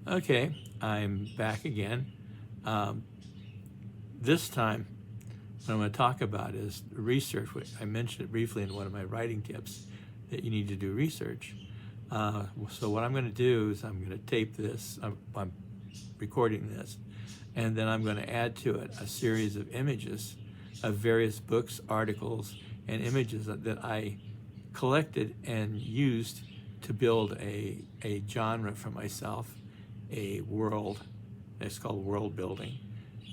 Okay, I'm back again. Um, this time, what I'm going to talk about is research. I mentioned it briefly in one of my writing tips that you need to do research. So what I'm going to do is I'm going to tape this. I'm recording this, and then I'm going to add to it a series of images of various books, articles, and images that I collected and used to build a genre for myself, a world. It's called world building,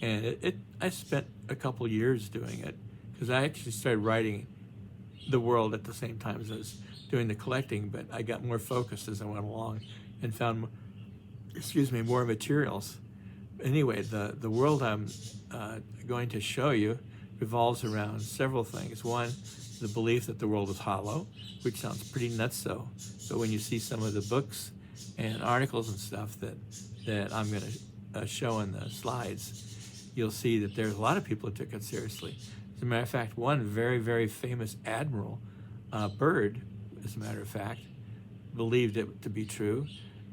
and I spent a couple years doing it because I actually started writing the world at the same time as I was doing the collecting, but I got more focused as I went along and found, more materials. Anyway, the world I'm going to show you revolves around several things. One, the belief that the world is hollow, which sounds pretty nutso. But when you see some of the books and articles and stuff that I'm going to show in the slides, you'll see that there's a lot of people who took it seriously. As a matter of fact, one very, very famous admiral, Byrd, as a matter of fact, believed it to be true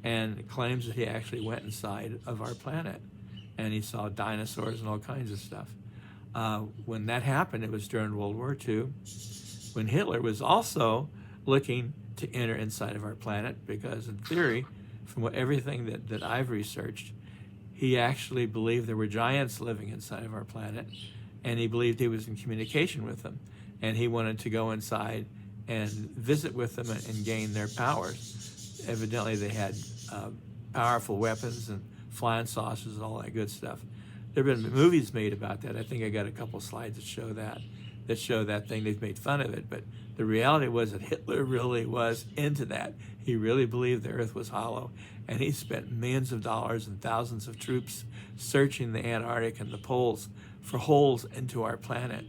and claims that he actually went inside of our planet and he saw dinosaurs and all kinds of stuff. When that happened, it was during World War II, when Hitler was also looking to enter inside of our planet because, in theory, from everything that I've researched, he actually believed there were giants living inside of our planet, and he believed he was in communication with them, and he wanted to go inside and visit with them and gain their powers. Evidently, they had powerful weapons and flying saucers and all that good stuff. There have been movies made about that. I think I got a couple slides that show that thing. They've made fun of it, but the reality was that Hitler really was into that. He really believed the Earth was hollow, and he spent millions of dollars and thousands of troops searching the Antarctic and the poles for holes into our planet.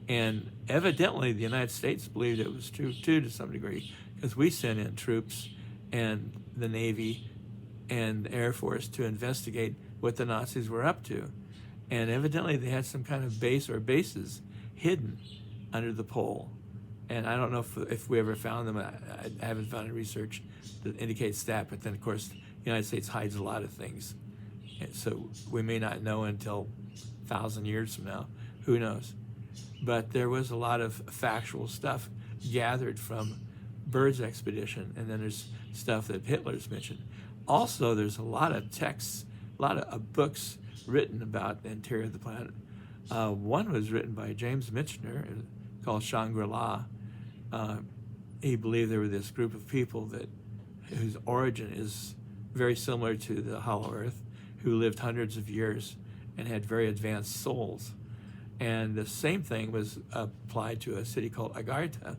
And evidently, the United States believed it was true too, to some degree, because we sent in troops and the Navy and the Air Force to investigate what the Nazis were up to. And evidently, they had some kind of base or bases hidden under the pole. And I don't know if we ever found them. I haven't found any research that indicates that. But then, of course, the United States hides a lot of things. And so we may not know until 1,000 years from now. Who knows? But there was a lot of factual stuff gathered from Byrd's expedition. And then there's stuff that Hitler's mentioned. Also, there's a lot of texts, a lot of books written about the interior of the planet. One was written by James Michener called Shangri-La. He believed there were this group of people whose origin is very similar to the Hollow Earth, who lived hundreds of years and had very advanced souls. And the same thing was applied to a city called Agartha.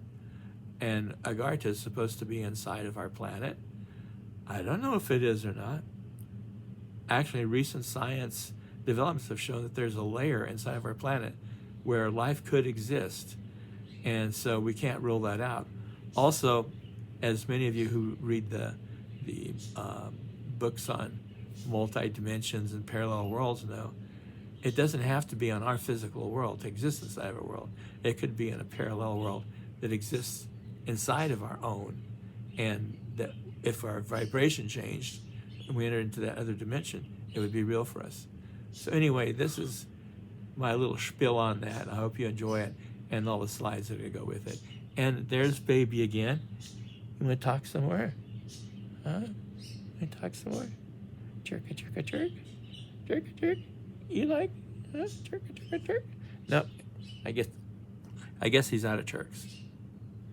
And Agartha is supposed to be inside of our planet. I don't know if it is or not. Actually, recent science developments have shown that there's a layer inside of our planet where life could exist. And so we can't rule that out. Also, as many of you who read the books on multi-dimensions and parallel worlds know, it doesn't have to be on our physical world to exist inside of our world. It could be in a parallel world that exists inside of our own. And that if our vibration changed and we entered into that other dimension, it would be real for us. So anyway, this is my little spiel on that. I hope you enjoy it and all the slides that are going to go with it. And there's baby again. You want to talk some more? Huh? You want to talk some more? Chirk, a chirk, a chirk. Chirk, a chirk. You like? Huh? Chirk, a chirk, a chirk. No, I guess he's out of chirks.